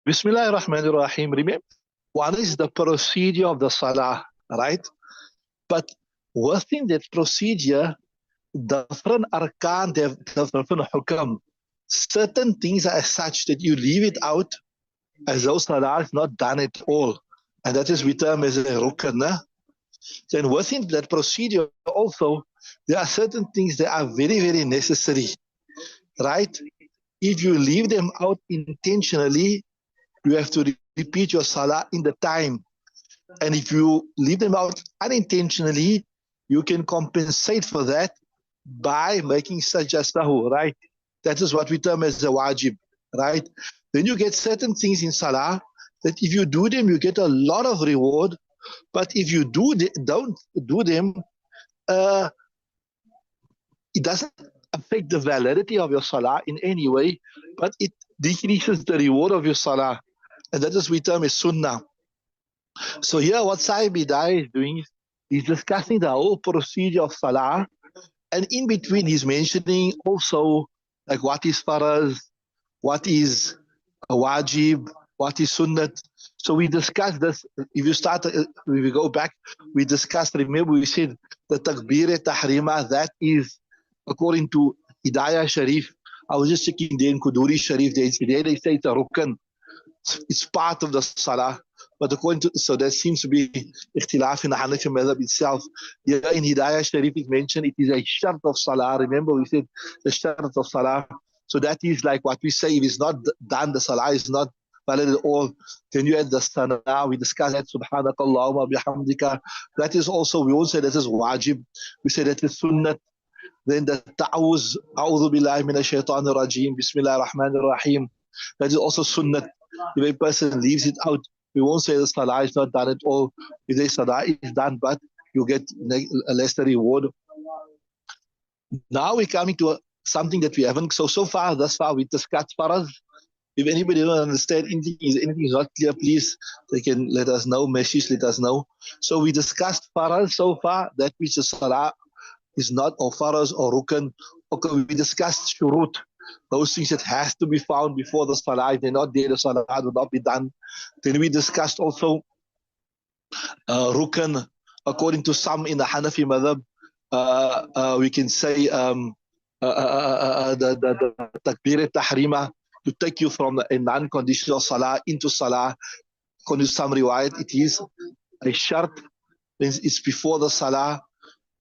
Bismillah ar-Rahman ar-Rahim. Remember, one is the procedure of the Salah, right? But within that procedure, different arkan, they have different hukam. Certain things are as such that you leave it out as though Salah is not done at all. And that is we term as a rukn. Then within that procedure also, there are certain things that are very, very necessary, right? If you leave them out intentionally, you have to repeat your salah in the time. And if you leave them out unintentionally, you can compensate for that by making sajdahu, right? That is what we term as a wajib, right? Then you get certain things in salah that if you do them, you get a lot of reward. But if you don't do them, uh, it doesn't affect the validity of your salah in any way, but it decreases the reward of your salah. And that is we term as sunnah. So here what Sahib Hidayah is doing is he's discussing the whole procedure of salah, and in between he's mentioning also like what is faraz, what is a wajib, what is sunnat. So we discussed this. If we go back, we discussed, remember we said the takbir-e-tahrima, that is according to Hidayah Sharif. I was just checking there in Kuduri Sharif, they say it's a rukn. It's part of the salah. But according to, so there seems to be ikhtilaf in the Hanafi madhab itself. Here in Hidayah Sharif it mentioned it is a shart of salah. Remember we said the shart of salah. So that is like what we say, if it's not done, the salah is not valid at all. Then you add the sana. We discuss that subhanakallahumma bihamdika. That is also, we won't say that is wajib. We say that is sunnat. Then the ta'awuz, a'udhu billahi minash shaitanir rajim, bismillahir rahmanir rahim. That is also sunnat. If a person leaves it out, we won't say the salah is not done at all. We say salah is done, but you get a lesser reward. Now we're coming to something that we haven't. So far, thus far, we discussed faraz. If anybody don't understand anything is not clear, please, they can let us know, message, let us know. So we discussed faraz so far, that which the salah is not, or faraz or rukn. Okay, we discussed shurut, those things that has to be found before the salah. If they're not there, the salah will not be done. Then we discussed also rukn, according to some in the Hanafi madhab, we can say the takbir-e-tahrima, to take you from a non-conditional salah into salah. According to some riwayat, it is a shart, it's before the salah.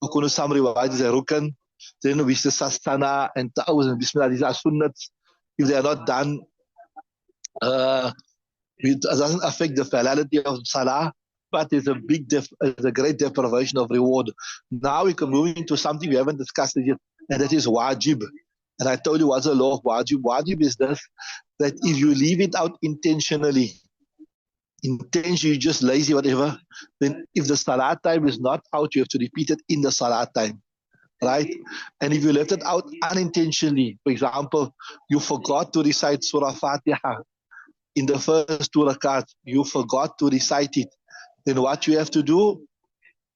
According to some riwayat, it's a rukn. Then we say sastana and ta'awuz and bismillah, these are sunnats. If they are not done, it doesn't affect the validity of salah, but it's a great deprivation of reward. Now we can move into something we haven't discussed yet, and that is wajib. And I told you what's the law of wajib. Wajib is this, that if you leave it out intentionally, you just lazy, whatever, then if the salah time is not out, you have to repeat it in the salah time, right? And if you left it out unintentionally, for example, you forgot to recite Surah Fatiha in the first two rakats, you forgot to recite it, then what you have to do,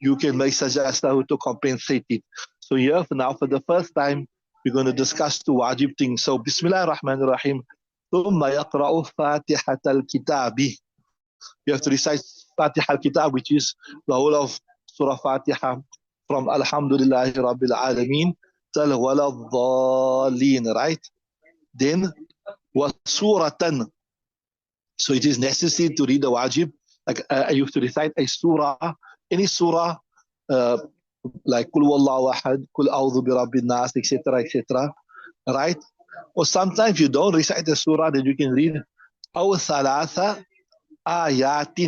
you can make sajda to compensate it. So here now for the first time, we're going to discuss the wajib things. So Bismillah ar-Rahman ar-Rahim. ثُمَّ يَقْرَأُ فَاتِحَةَ الْكِتَابِ. You have to recite Fatiha al-Kitab, which is the whole of Surah Fatiha, from Alhamdulillahi Rabbil Alameen till Waladhalleen, right? Then وَسُورَةً. So it is necessary to read the wajib. Like you have to recite a surah, any surah, like Kul Wallahu Ahad, Kul A'udhu Bi Rabbin Nas, etc., etc. Right? Or sometimes you don't recite the surah, then you can read أو ثلاثة آيات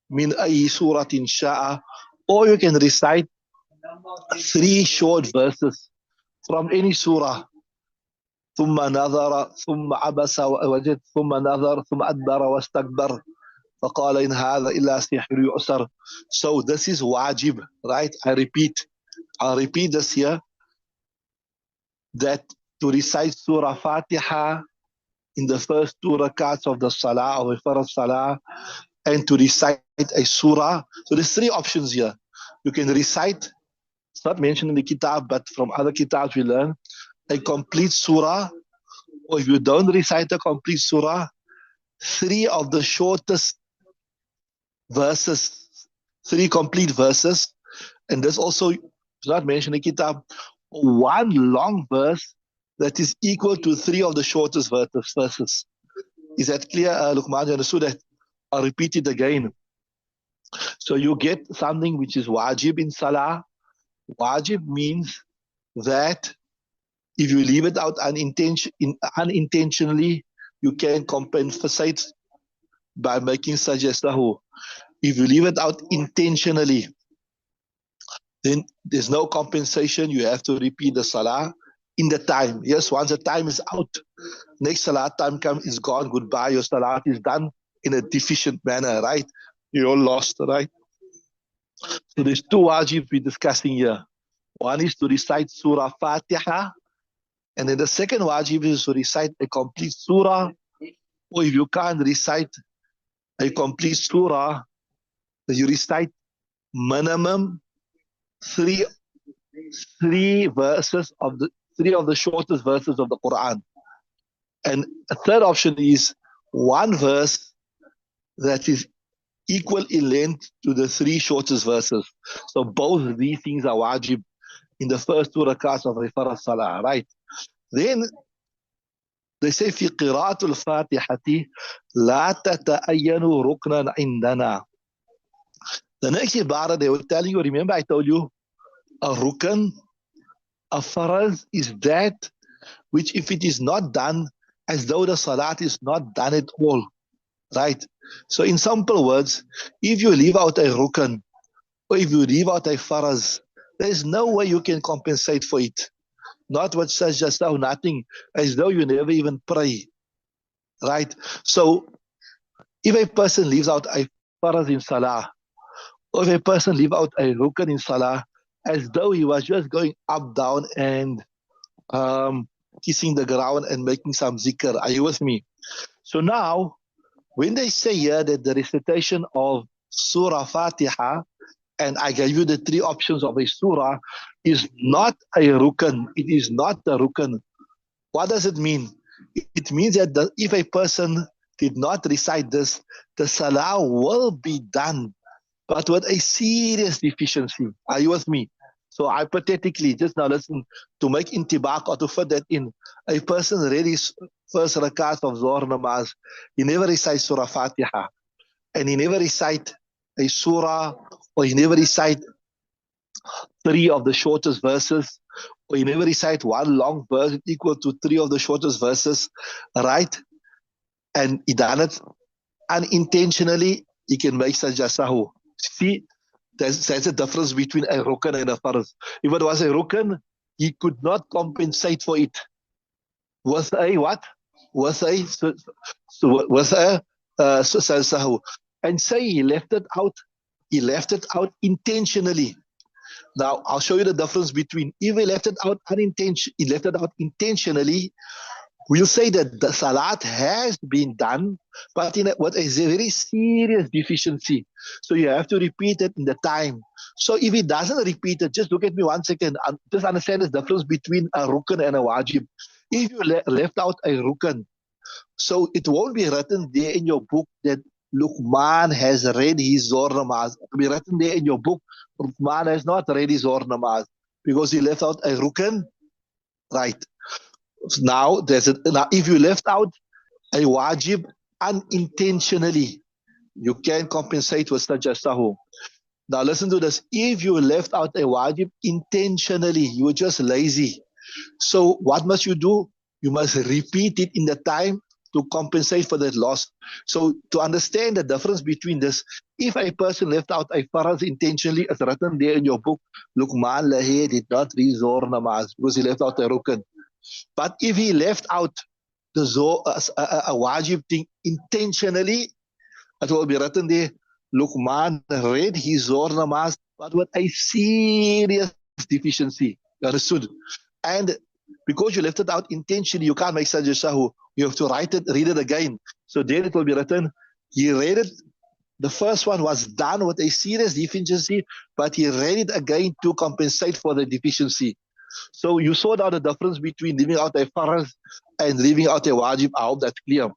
من أي سورة شاء, or you can recite 3 short verses from any surah. ثم نظر ثم عبس ووجد ثم نظر ثم أدبر واستكبر فقال إن هذا إلا سحر يؤثر. So this is wajib, right? I'll repeat this here, that to recite Surah Fatiha in the first 2 rakats of the Salah, or the first Salah, and to recite a surah. So there's 3 options here. You can recite, it's not mentioned in the kitab, but from other kitabs we learn, a complete surah, or if you don't recite a complete surah, three of the shortest verses, three complete verses, and there's also, it's not mentioned in Kitab, one long verse that is equal to three of the shortest verses. Is that clear, Luqman? You understood that? I'll repeat it again. So you get something which is wajib in Salah. Wajib means that if you leave it out unintentionally, you can compensate by making sajdahu. If you leave it out intentionally, then there's no compensation. You have to repeat the salah in the time. Yes, once the time is out, next salah time comes, is gone, goodbye. Your salah is done in a deficient manner, right? You're lost, right? So there's two wajib we're discussing here. One is to recite Surah Fatiha, and then the second wajib is to recite a complete surah. Or if you can't recite a complete surah, you recite minimum three verses of the three of the shortest verses of the Quran. And a third option is one verse that is equal in length to the three shortest verses. So both of these things are wajib in the first two rakats of Fardh Salah, right? Then they say في قراءة الفاتحة لا تتأين ركنا عندنا. The next ibara they were telling you, remember I told you, a rukn, a faraz is that which if it is not done, as though the salat is not done at all, right? So in simple words, if you leave out a rukn, or if you leave out a faraz, there is no way you can compensate for it. Not what says just now, nothing, as though you never even pray, right? So if a person leaves out a faraz in salah, or if a person leave out a rukn in salah, as though he was just going up, down, and kissing the ground and making some zikr. Are you with me? So now, when they say here that the recitation of Surah Fatiha, and I gave you the three options of a surah, is not a rukn. It is not a rukn. What does it mean? It means that if a person did not recite this, the salah will be done, but with a serious deficiency. Are you with me? So hypothetically, just now listen, to make intibaq or to fit that in, a person read his first rakat of Zohar namaz, he never recites Surah Fatiha, and he never recite a surah, or he never recite three of the shortest verses, or he never recite one long verse equal to three of the shortest verses, right? And he done it unintentionally, he can make sajda sahu. See, there's a difference between a rukn and a farz. If it was a rukn, he could not compensate for it. Was a what? Was a sahu. And say he left it out. He left it out intentionally. Now I'll show you the difference between if he left it out intentionally. We'll say that the salat has been done, but in what is a very serious deficiency. So you have to repeat it in the time. So if he doesn't repeat it, just look at me 1 second. Just understand the difference between a rukn and a wajib. If you left out a rukn, so it won't be written there in your book that Luqman has read his Zohar namaz. It will be written there in your book, Luqman has not read his Zohar namaz, because he left out a rukn, right? Now, if you left out a wajib unintentionally, you can compensate with sajda sahu. Now listen to this. If you left out a wajib intentionally, you were just lazy. So what must you do? You must repeat it in the time to compensate for that loss. So to understand the difference between this, if a person left out a faraz intentionally, as written there in your book, Luqman Lahi did not read Zohar namaz because he left out a rukn. But if he left out the a wajib thing intentionally, it will be written there, Luqman read his Zohar namaz, but with a serious deficiency. You understood? And because you left it out intentionally, you can't make sajda sahu. You have to read it again. So then it will be written, he read it, the first one was done with a serious deficiency, but he read it again to compensate for the deficiency. So you saw now the difference between leaving out a faraz and leaving out a wajib. I hope that's clear.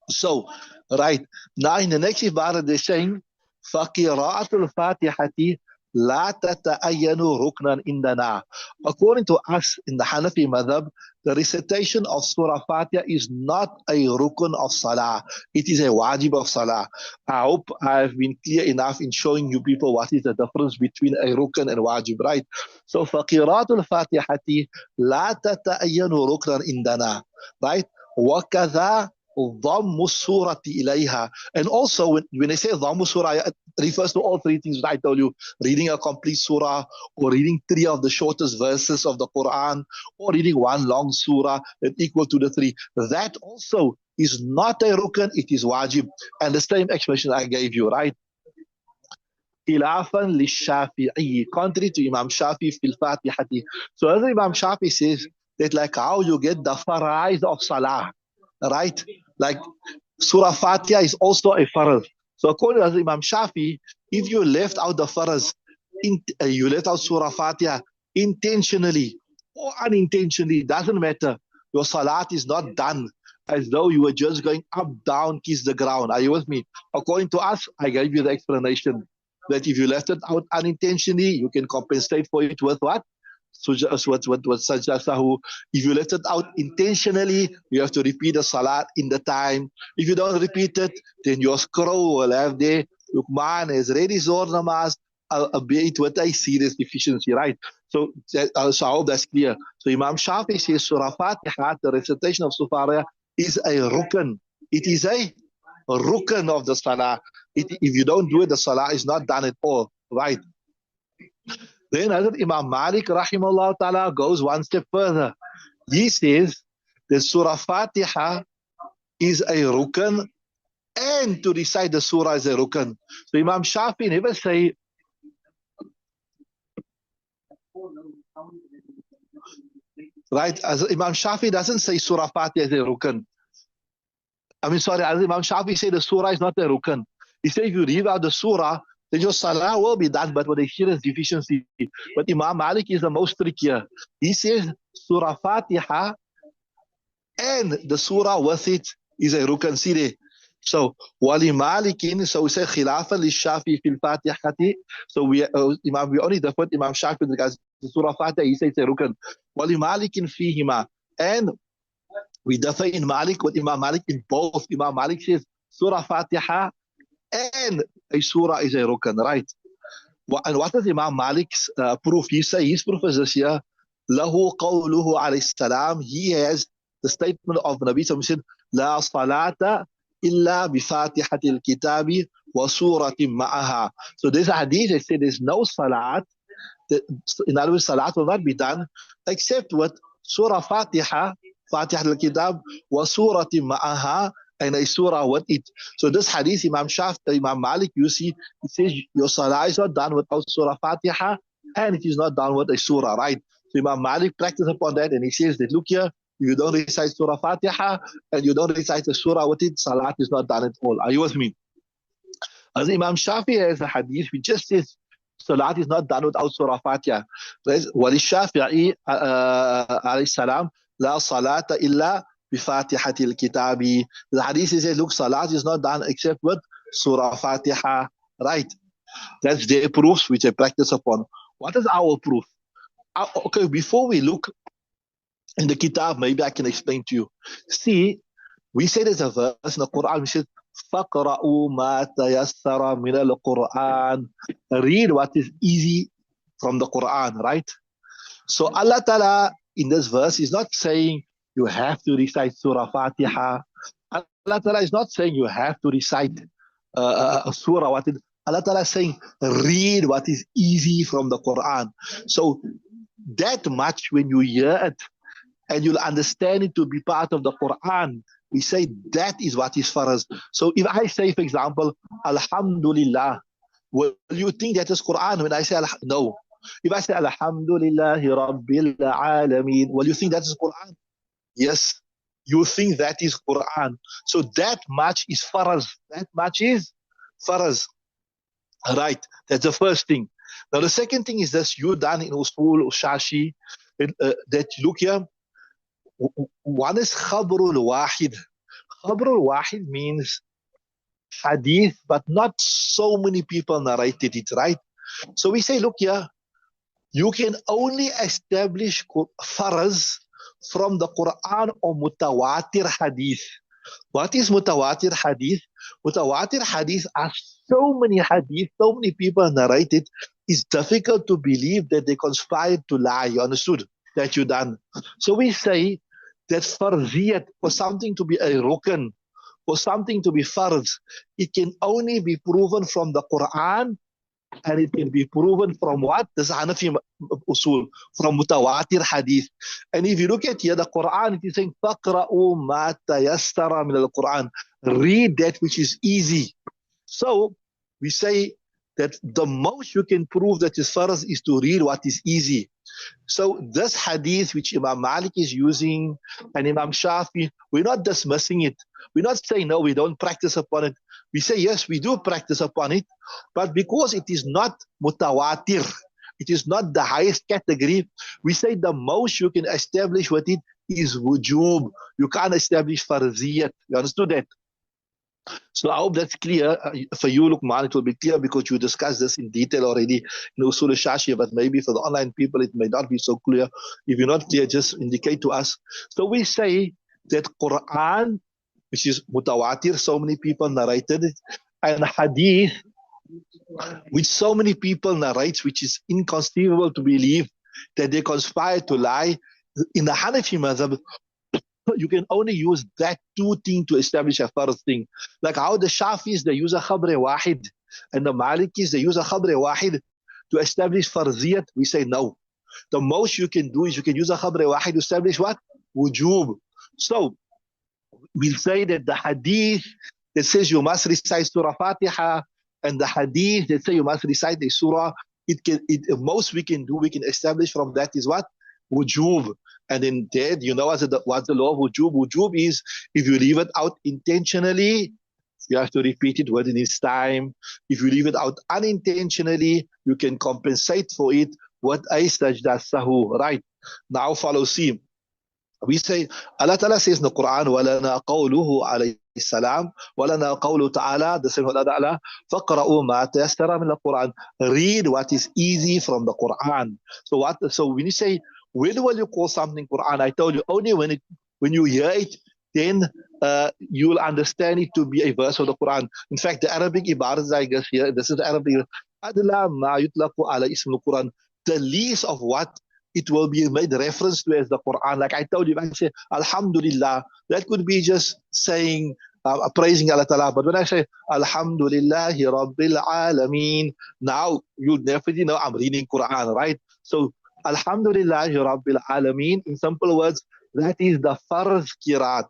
So, right. Now in the next ibadah they're saying, فَقِرَاءَةُ الْفَاتِحَةِ لَا تَتَأَيَّنُ رُكْنًا إِنْدَنَا. According to us in the Hanafi madhab, the recitation of Surah Fatiha is not a rukun of Salah. It is a wajib of Salah. I hope I've been clear enough in showing you people what is the difference between a rukun and wajib, right? So, فَقِرَاءَةُ الْفَاتِحَةِ لَا تَتَأَيَّنُ رُكْنًا إِنْدَنَا. Right? وَكَذَا ضم السورة إليها. And also when I say ضم surah, it refers to all three things that I told you: reading a complete surah, or reading three of the shortest verses of the Quran, or reading one long surah that equal to the three. That also is not a rukn, it is wajib. And the same explanation I gave you, right? خلافا للشافعي, contrary to Imam Shafi fil Fatihati. So as Imam Shafi says that like how you get the farais of Salah, right? Like Surah Fatiha is also a farz. So according to Imam Shafi, if you left out the farz, you left out Surah Fatiha intentionally or unintentionally, doesn't matter. Your salat is not done as though you were just going up, down, kiss the ground. Are you with me? According to us, I gave you the explanation that if you left it out unintentionally, you can compensate for it with what? Sajdasahu. If you left it out intentionally, you have to repeat the salat in the time. If you don't repeat it, then your scroll will have there, Lukman has ready Zohr namaz, albeit with a serious deficiency, right? So, so I hope that's clear. So Imam Shafi says Surah Fatiha, the recitation of Surah is a rukn. It is a rukn of the salah. If you don't do it, the salah is not done at all, right? Then Hazrat Imam Malik rahimahullah ta'ala goes one step further. He says that Surah Fatiha is a rukn, and to recite the surah is a rukn. So Imam Shafi never say, right, as Imam Shafi doesn't say Surah Fatiha is a rukn. As Imam Shafi say the surah is not a rukn. He said if you read out the surah, then your salah will be done, but with a serious deficiency. But Imam Malik is the most trickier. He says Surah Fatiha and the surah with it is a rukn. See there. So wali Malikin, so we say khilafan li Shafi fil Fatihati. So we only different Imam Shafi because the Surah Fatiha he says it's a rukn. Wali Malikin fihima, and we differ in Malik with Imam Malik in both. Imam Malik says Surah Fatiha and a surah is a rukn, right? And what is Imam Malik's proof? He says his proof is this here. Lahu qawluhu alayhi salam. He has the statement of Nabi Sallallahu Alaihi Wasallam, La salata illa bi fatihatil kitabi wa suratim ma'aha. So there's a hadith that says there's no salat. In other words, salat will not be done except with Surah Fatiha, Fatiha al-Kitab, wa suratim ma'aha, and a surah with it. So this hadith, Imam Malik, you see, it says your salah is not done without Surah Fatiha, and it is not done with a surah, right? So Imam Malik practiced upon that, and he says that, look here, if you don't recite Surah Fatiha, and you don't recite the surah with it, salat is not done at all. Are you with me? As Imam Shafi has a hadith which just says salat is not done without Surah Fatiha. وَلِلشَّافِعِي alayhi salam, la salata illa bifatihatil kitabi. The hadith says, look, salat is not done except with Surah Fatiha, right? That's their proofs which they practice upon. What is our proof? Okay, before we look in the kitab, maybe I can explain to you. See, we say there's a verse in the Quran which says, فَقْرَأُوا مَا تَيَسَّرَ مِنَ الْقُرْآنِ. Read what is easy from the Quran, right? So Allah Ta'ala in this verse is not saying you have to recite Surah Fatiha. Allah Ta'ala is not saying you have to recite a surah. Allah Ta'ala is saying read what is easy from the Quran. So that much when you hear it and you'll understand it to be part of the Quran, we say that is what is for us. So if I say, for example, Alhamdulillah, will you think that is Quran when I say no? If I say Alhamdulillahi Rabbil Alameen, will you think that is Quran? Yes, you think that is Quran. So that much is for us. That much is for us. Right, that's the first thing. Now the second thing is this, you done in Usul, Shashi, that look here, one is Khabrul Wahid. Khabr al-Wahid means hadith, but not so many people narrated it, right? So we say, look here, you can only establish faraz from the Quran or mutawatir hadith. What is mutawatir hadith? Mutawatir hadith are so many hadith, so many people narrate it. It's difficult to believe that they conspired to lie. You understood? That you done. So we say that farziyat, for something to be a rukn, for something to be farz, it can only be proven from the Quran, and it can be proven from what? This Hanafi usul, from mutawatir hadith. And if you look at here, the Quran, it is saying, فَقْرَأُوا مَا تَيَسَّرَ مِنَ الْقُرْآنِ. Read that which is easy. So we say that the most you can prove that is farz is to read what is easy. So this hadith which Imam Malik is using and Imam Shafi, we're not dismissing it. We're not saying, no, we don't practice upon it. We say, yes, we do practice upon it, but because it is not mutawatir, it is not the highest category, we say the most you can establish with it is wujub. You can't establish farziyat. You understood that? So I hope that's clear. For you, Luqman, it will be clear because you discussed this in detail already in Usul al-Shashi, but maybe for the online people, it may not be so clear. If you're not clear, just indicate to us. So we say that Quran, which is mutawatir, so many people narrated it, and hadith, which so many people narrate, which is inconceivable to believe that they conspire to lie. In the Hanafi madhab, you can only use that two things to establish a first thing. Like how the Shafis, they use a khabr wahid, and the Malikis, they use a khabr wahid to establish farziyat. We say no. The most you can do is you can use a khabr wahid to establish what? Wujub. So we'll say that the hadith that says you must recite Surah Fatiha and the hadith that say you must recite the surah, most we can do, we can establish from that is what? Wujub. And then there, you know what's the law of wujub? Wujub is if you leave it out intentionally, you have to repeat it within its time. If you leave it out unintentionally, you can compensate for it with a sajda sahu. Right? Now follow C. We say, Allah Ta'ala says in the Quran, وَلَنَا قَوْلُهُ عَلَيْهِ السَّلَامُ وَلَنَا قَوْلُهُ تَعَالَى, the same Allah Ta'ala, فَقْرَأُوا مَا تَيَسَّرَ مِنَ الْقُرْآنِ. Read what is easy from the Quran. So when you say, when will you call something Quran? I told you, only when you hear it, then you will understand it to be a verse of the Quran. In fact, the Arabic ibarat, I guess here, this is the Arabic, أَدْلَى مَا يُطْلَقُ عَلَى اسم القرآن. The least of what it will be made reference to as the Quran. Like I told you, when I say Alhamdulillah, that could be just saying, praising Allah Ta'ala. But when I say Alhamdulillahi Rabbil Alameen, now you definitely know I'm reading Quran, right? So Alhamdulillahi Rabbil Alameen, in simple words, that is the farz qiraat.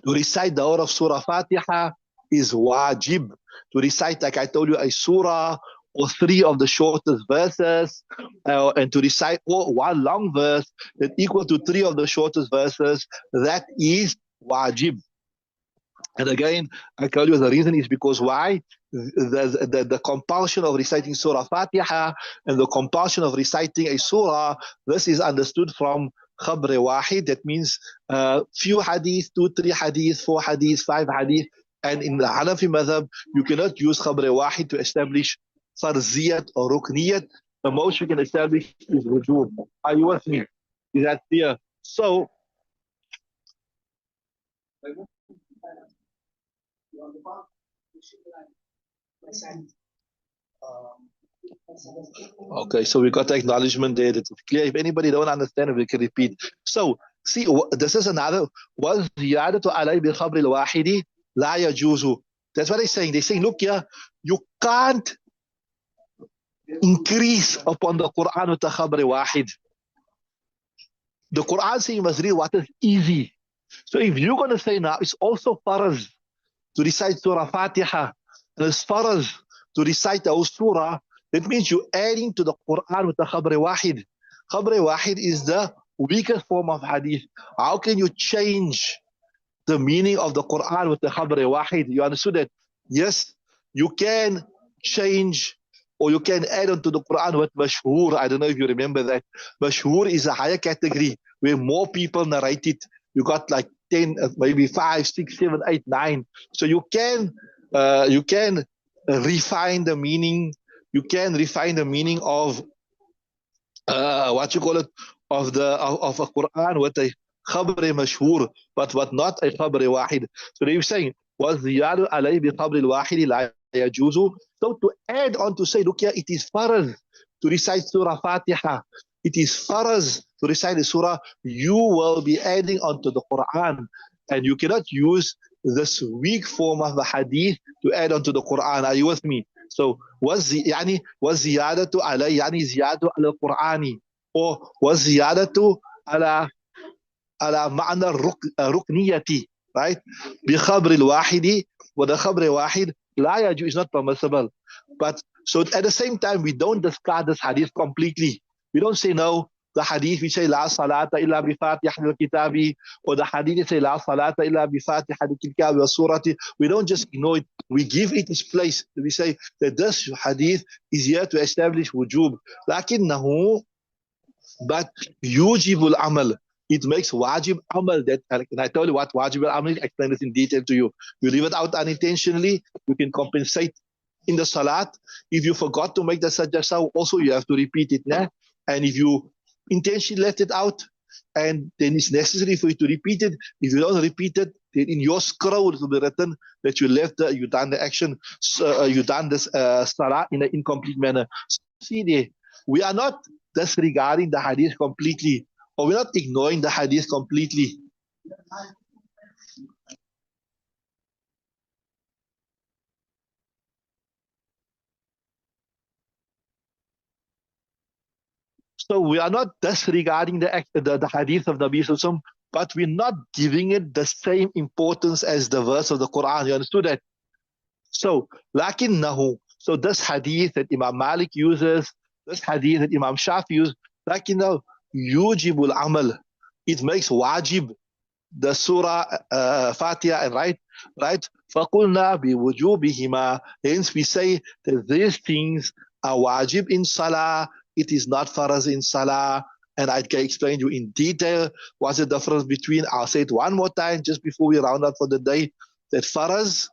To recite the whole of Surah Fatiha is wajib. To recite, like I told you, a surah or three of the shortest verses, and to recite one long verse that equal to three of the shortest verses, that is wajib. And again, I tell you the reason is because why? The compulsion of reciting Surah Fatiha and the compulsion of reciting a surah, this is understood from khabr wahid. That means few hadith, 2, 3 hadith, 4 hadith, 5 hadith. And in the Hanafi madhab, you cannot use khabr wahid to establish farziyat or rukniyat. The most you can establish is wujub. Are you with me? Is that clear? So, okay, so we got the acknowledgement there that it's clear. If anybody don't understand, we can repeat. So, see, this is another. Was ziyadatu alay bil khabr al wahidi la yajuzu. That's what they're saying. They're saying, look here, you can't increase upon the Quran with the khabr wahid. The Quran says you must read what is easy. So if you're going to say now, it's also farz to recite Surah Fatiha, and it's farz to recite the whole surah, that means you're adding to the Quran with the khabr wahid. Khabr wahid is the weakest form of hadith. How can you change the meaning of the Quran with the khabr wahid? You understood that? Yes, you can change or you can add on to the Quran with mashhur. I don't know if you remember that. Mashhur is a higher category where more people narrate it. You got like 10, maybe 5, 6, 7, 8, 9. So you can refine the meaning. You can refine the meaning of what you call it, of a Quran with a khabr mashhur, but not a khabr wahid. So they were saying, وَالزِّيَادُ عَلَيْهِ بِقَبْرِ الْوَاحِدِ لَا يَجُوزُ. So to add on to say, look here, it is faraz to recite Surah Fatiha. It is faraz to recite the Surah. You will be adding onto the Quran, and you cannot use this weak form of the hadith to add onto the Quran. Are you with me? So يعني والزيادة على يعني زيادة على القرآن or والزيادة على معنى الركنية, right? بخبر الواحد وده خبر واحد لا يجوز, is not permissible. But so at the same time, we don't discard this hadith completely. We don't say no. The hadith we say لا صلاة إلا بفاتحة الكتاب, or the hadith we say لا صلاة إلا بفاتحة الكتاب والسورة. We don't just ignore it. We give it its place. We say that this hadith is here to establish wujub. لكنه but yujibul amal. It makes wajib amal. That, and I tell you what wajib amal is. I explain this in detail to you. You leave it out unintentionally, you can compensate in the salat. If you forgot to make the sajda, also you have to repeat it. Nah? And if you intentionally left it out, and then it's necessary for you to repeat it. If you don't repeat it, then in your scroll it will be written that you left you done the action, you done this salah in an incomplete manner. So see there, we are not disregarding the hadith completely, or we're not ignoring the hadith completely. So we are not disregarding the hadith of Nabi Sallallahu Alaihi Wasallam, but we're not giving it the same importance as the verse of the Quran. You understood that? So, lakinnahu. So this hadith that Imam Malik uses, this hadith that Imam Shafi uses, lakinnahu yujibul amal. It makes wajib the surah Fatiha, and right? فَقُلْنَا بِوُجُوبِهِمَا. Hence we say that these things are wajib in salah. It is not faraz in salah. And I can explain you in detail what's the difference between, I'll say it one more time just before we round up for the day, that faraz,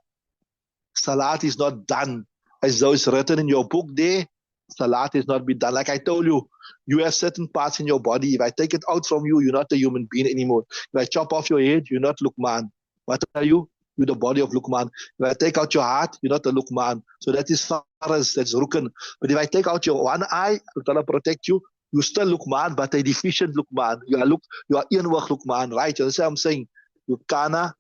salat is not done as though it's written in your book there. Salat is not be done. Like I told you, you have certain parts in your body. If I take it out from you, you're not a human being anymore. If I chop off your head, you're not Luqman. What are you? You're the body of Luqman. If I take out your heart, you're not a Luqman. So that is faraz, that's rukn. But if I take out your one eye, Allah protect you, you're still Luqman, but a deficient Luqman. You are inward Luqman, right? You understand what I'm saying? You kana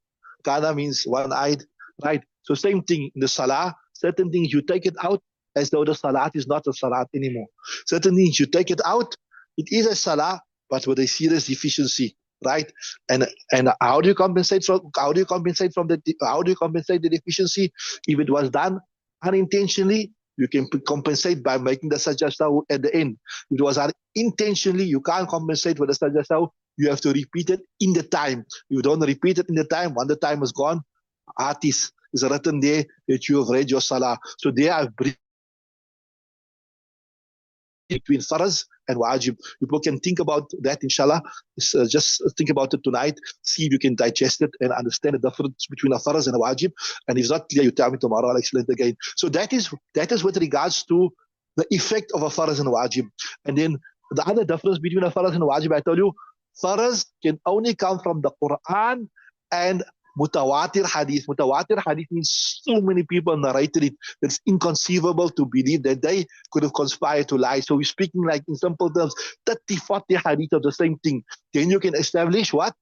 means one-eyed, right? So same thing in the salah, certain things you take it out as though the salat is not a salat anymore. Certain things you take it out, it is a salah, but with a serious deficiency, right? And how do you compensate the deficiency? If it was done unintentionally, you can compensate by making the sajda at the end. If it was unintentionally, you can't compensate for the sajda. You have to repeat it in the time. You don't repeat it in the time. When the time is gone, artist is written there that you have read your salah. So there I've between faraz and wajib. People can think about that, inshallah. Just think about it tonight. See if you can digest it and understand the difference between a faraz and a wajib. And if it's not clear, you tell me tomorrow, I'll explain it again. So that is with regards to the effect of a faraz and a wajib. And then the other difference between a faraz and a wajib, I told you, faraz can only come from the Quran and mutawatir hadith. Mutawatir hadith means so many people narrated it. It's inconceivable to believe that they could have conspired to lie. So we're speaking like in simple terms, 30, 40 hadith of the same thing. Then you can establish what?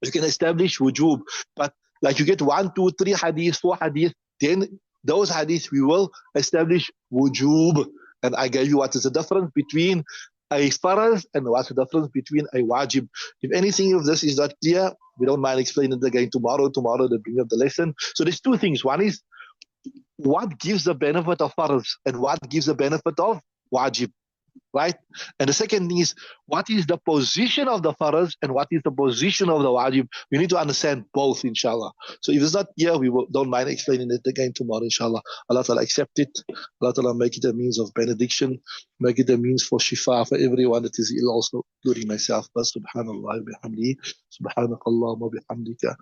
You can establish wujub. But like you get 1, 2, 3 hadith, 4 hadith, then those hadiths we will establish wujub. And I gave you what is the difference between a faraz and what's the difference between a wajib. If anything of this is not clear, we don't mind explaining it again tomorrow, the beginning of the lesson. So there's two things. One is what gives the benefit of faraz and what gives the benefit of wajib. right? And the second thing is, what is the position of the farz and what is the position of the wajib? We need to understand both, inshallah. So if it's not here, don't mind explaining it again tomorrow, inshallah. Allah Ta'ala accept it. Allah Ta'ala make it a means of benediction, make it a means for shifa for everyone that is ill, also including myself. But subhanallah bihamdi, subhanakallahumma bihamdika.